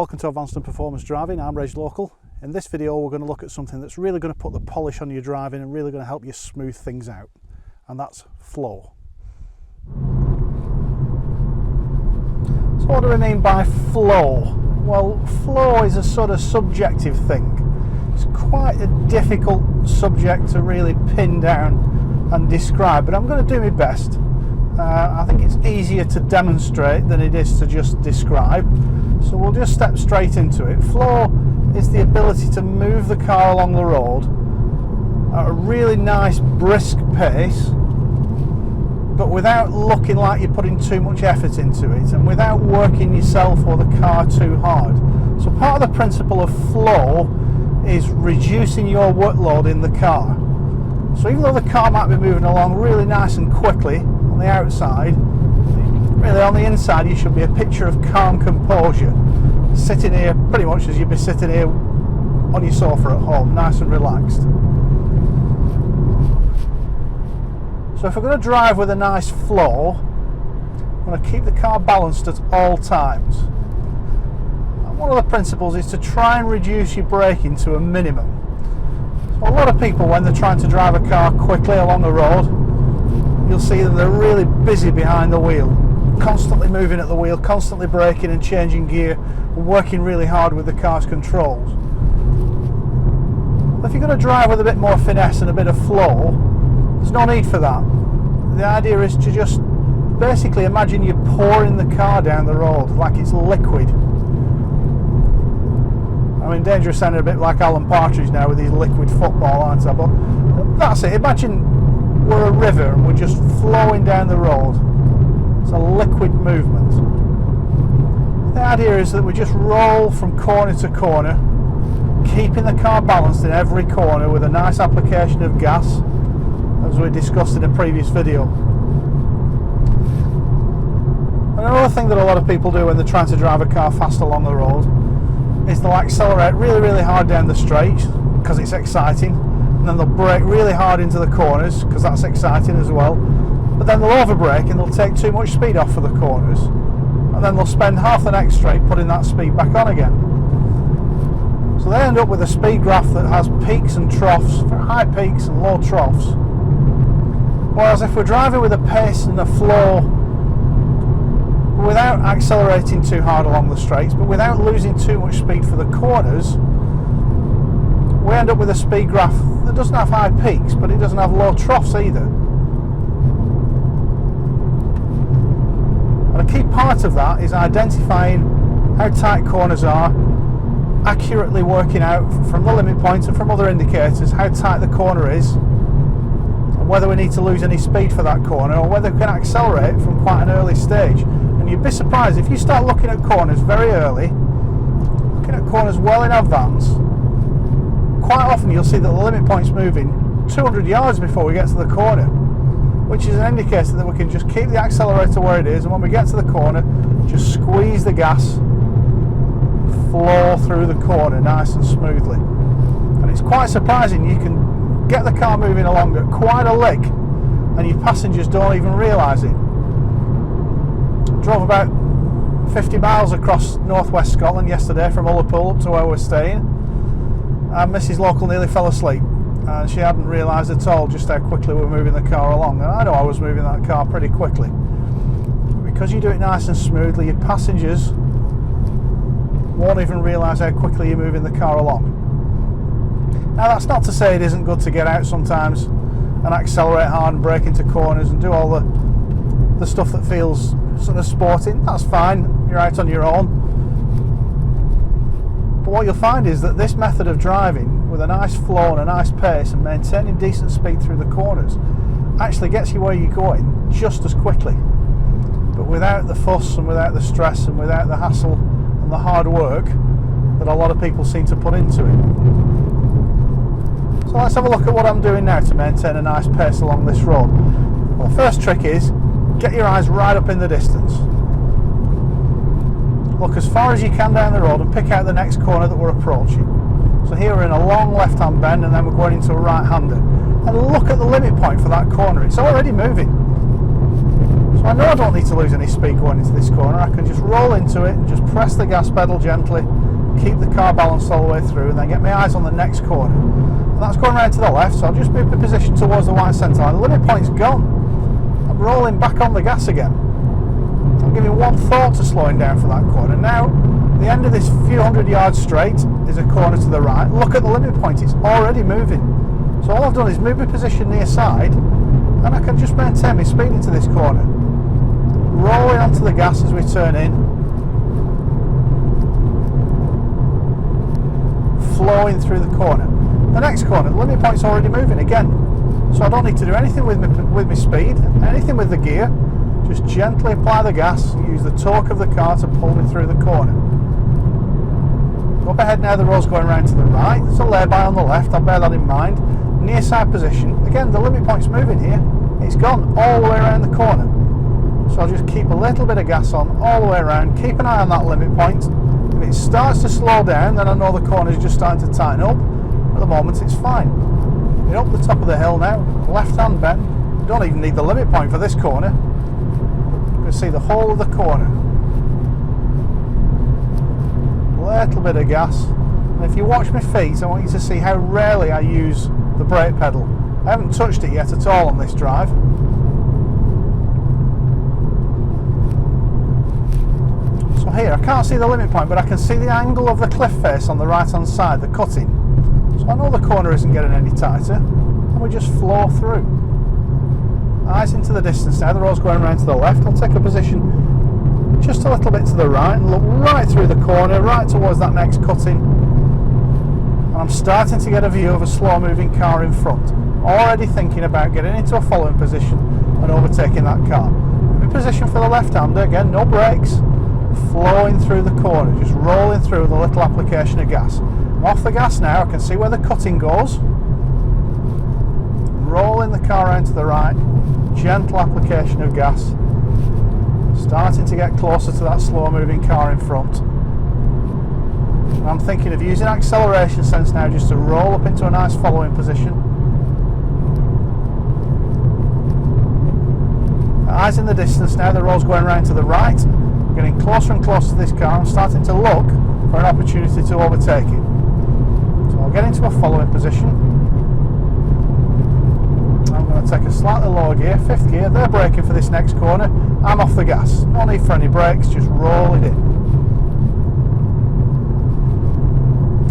welcome to Advanced and Performance Driving. I'm Reg Local. In this video we're going to look at something that's really going to put the polish on your driving and really going to help you smooth things out, and that's flow. So what do we mean by flow? Well, flow is a sort of subjective thing. It's quite a difficult subject to really pin down and describe, but I'm going to do my best. I think it's easier to demonstrate than it is to just describe, so we'll just step straight into it. Flow is the ability to move the car along the road at a really nice brisk pace, but without looking like you're putting too much effort into it and without working yourself or the car too hard. So part of the principle of flow is reducing your workload in the car. So even though the car might be moving along really nice and quickly on the outside, really on the inside you should be a picture of calm composure, sitting here pretty much as you'd be sitting here on your sofa at home, nice and relaxed. So if we're going to drive with a nice flow, we're going to keep the car balanced at all times. And one of the principles is to try and reduce your braking to a minimum. So a lot of people, when they're trying to drive a car quickly along the road, you'll see that they're really busy behind the wheel, constantly moving at the wheel, constantly braking and changing gear, and working really hard with the car's controls. If you're going to drive with a bit more finesse and a bit of flow, there's no need for that. The idea is to just basically imagine you're pouring the car down the road like it's liquid. I'm in danger of sounding a bit like Alan Partridge now with his liquid football, aren't I? But that's it. Imagine we're a river and we're just flowing down the road. It's a liquid movement. The idea is that we just roll from corner to corner, keeping the car balanced in every corner with a nice application of gas, as we discussed in a previous video. Another thing that a lot of people do when they're trying to drive a car fast along the road is they'll accelerate really hard down the straight because it's exciting, and then they'll brake really hard into the corners because that's exciting as well, but then they'll overbrake and they'll take too much speed off for the corners, and then they'll spend half the next straight putting that speed back on again. So they end up with a speed graph that has peaks and troughs, high peaks and low troughs. Whereas if we're driving with a pace and a flow, without accelerating too hard along the straights, but without losing too much speed for the corners, we end up with a speed graph that doesn't have high peaks, but it doesn't have low troughs either. And a key part of that is identifying how tight corners are, accurately working out from the limit points and from other indicators how tight the corner is, and whether we need to lose any speed for that corner or whether we can accelerate from quite an early stage. And you'd be surprised if you start looking at corners very early, looking at corners well in advance, quite often you'll see that the limit point's moving 200 yards before we get to the corner, which is an indicator that we can just keep the accelerator where it is, and when we get to the corner, just squeeze the gas, flow through the corner nice and smoothly. And it's quite surprising, you can get the car moving along at quite a lick and your passengers don't even realise it. Drove about 50 miles across northwest Scotland yesterday from Ullapool up to where we're staying, and Mrs. Local nearly fell asleep, and she hadn't realised at all just how quickly we were moving the car along. And I know I was moving that car pretty quickly. Because you do it nice and smoothly, your passengers won't even realise how quickly you're moving the car along. Now that's not to say it isn't good to get out sometimes and accelerate hard and brake into corners and do all the stuff that feels sort of sporting. That's fine, you're out on your own. But what you'll find is that this method of driving with a nice flow and a nice pace and maintaining decent speed through the corners actually gets you where you're going just as quickly, but without the fuss and without the stress and without the hassle and the hard work that a lot of people seem to put into it. So let's have a look at what I'm doing now to maintain a nice pace along this road. Well, the first trick is get your eyes right up in the distance. Look as far as you can down the road and pick out the next corner that we're approaching. So here we're in a long left-hand bend and then we're going into a right-hander. And look at the limit point for that corner. It's already moving. So I know I don't need to lose any speed going into this corner. I can just roll into it and just press the gas pedal gently, keep the car balanced all the way through, and then get my eyes on the next corner. And that's going right to the left, so I'll just move the position towards the white centre line. The limit point's gone. I'm rolling back on the gas again. I'm giving one thought to slowing down for that corner. Now, the end of this few hundred yards straight is a corner to the right. Look at the limit point, it's already moving. So all I've done is move my position near side, and I can just maintain my speed into this corner. Rolling onto the gas as we turn in. Flowing through the corner. The next corner, the limit point's already moving again. So I don't need to do anything with my speed, anything with the gear. Just gently apply the gas, use the torque of the car to pull me through the corner. Up ahead now, the road's going round to the right. There's a lay-by on the left, I'll bear that in mind. Near side position. Again, the limit point's moving here. It's gone all the way around the corner. So I'll just keep a little bit of gas on all the way around. Keep an eye on that limit point. If it starts to slow down, then I know the corner is just starting to tighten up. At the moment, it's fine. We're up the top of the hill now. Left-hand bend. You don't even need the limit point for this corner. You can see the whole of the corner. Little bit of gas. And if you watch my feet, I want you to see how rarely I use the brake pedal. I haven't touched it yet at all on this drive. So here, I can't see the limit point, but I can see the angle of the cliff face on the right hand side, the cutting. So I know the corner isn't getting any tighter, and we just flow through. Eyes into the distance now, the road's going around to the left. I'll take a position just a little bit to the right and look right through the corner, right towards that next cutting. And I'm starting to get a view of a slow moving car in front. Already thinking about getting into a following position and overtaking that car. In position for the left-hander, again, no brakes. Flowing through the corner, just rolling through with a little application of gas. I'm off the gas now, I can see where the cutting goes. Rolling the car around to the right, gentle application of gas. Starting to get closer to that slow moving car in front. And I'm thinking of using acceleration sense now just to roll up into a nice following position. Eyes in the distance now, the road's going around to the right. I'm getting closer and closer to this car. I'm starting to look for an opportunity to overtake it. So I'll get into a following position. I'm going to take a slightly lower gear, fifth gear. They're braking for this next corner. I'm off the gas. No need for any brakes, just roll it in.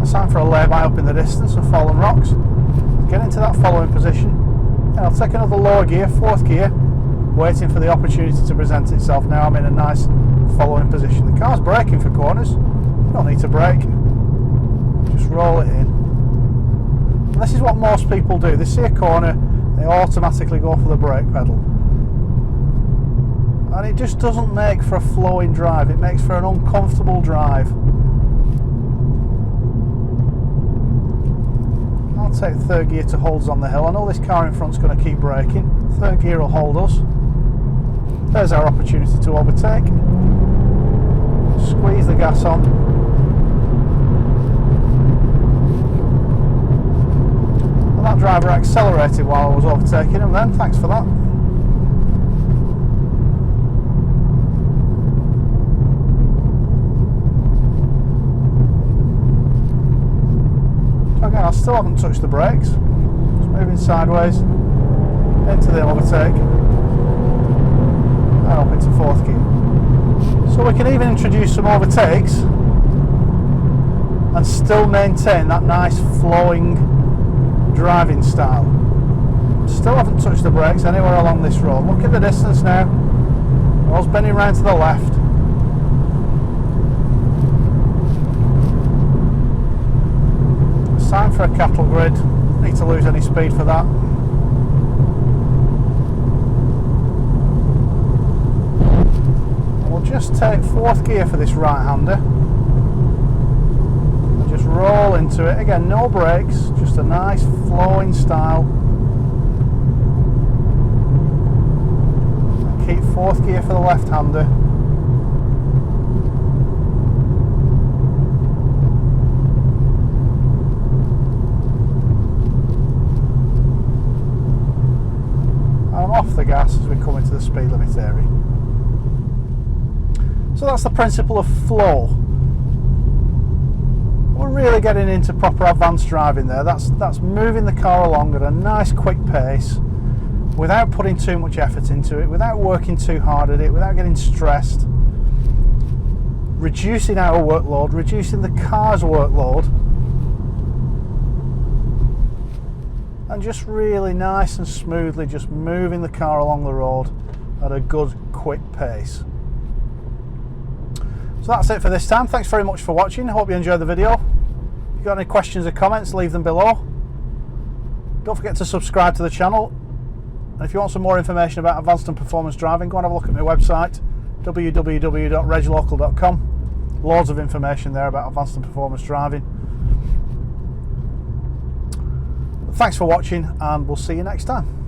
It's time for a lay-by up in the distance of fallen rocks. Get into that following position. And I'll take another lower gear, fourth gear, waiting for the opportunity to present itself. Now I'm in a nice following position. The car's braking for corners. You don't need to brake. Just roll it in. And this is what most people do. They see a corner, they automatically go for the brake pedal. And it just doesn't make for a flowing drive. It makes for an uncomfortable drive. I'll take third gear to hold us on the hill. I know this car in front's going to keep braking. Third gear will hold us. There's our opportunity to overtake. Squeeze the gas on. And that driver accelerated while I was overtaking him then. Thanks for that. So again, I still haven't touched the brakes. Just moving sideways into the overtake. And up into fourth gear. So we can even introduce some overtakes and still maintain that nice flowing driving style. Still haven't touched the brakes anywhere along this road. Look at the distance now. Road's bending round to the left. It's time for a cattle grid. Need to lose any speed for that. Just take fourth gear for this right-hander and just roll into it. Again, no brakes, just a nice flowing style. And keep fourth gear for the left-hander. I'm off the gas as we and come into the speed limit area. So that's the principle of flow. We're really getting into proper advanced driving there. That's moving the car along at a nice quick pace without putting too much effort into it, without working too hard at it, without getting stressed. Reducing our workload, reducing the car's workload, and just really nice and smoothly just moving the car along the road at a good quick pace. So that's it for this time. Thanks very much for watching. I hope you enjoyed the video. If you've got any questions or comments, leave them below. Don't forget to subscribe to the channel. And if you want some more information about advanced and performance driving, go and have a look at my website, www.reglocal.com. Loads of information there about advanced and performance driving. Thanks for watching, and we'll see you next time.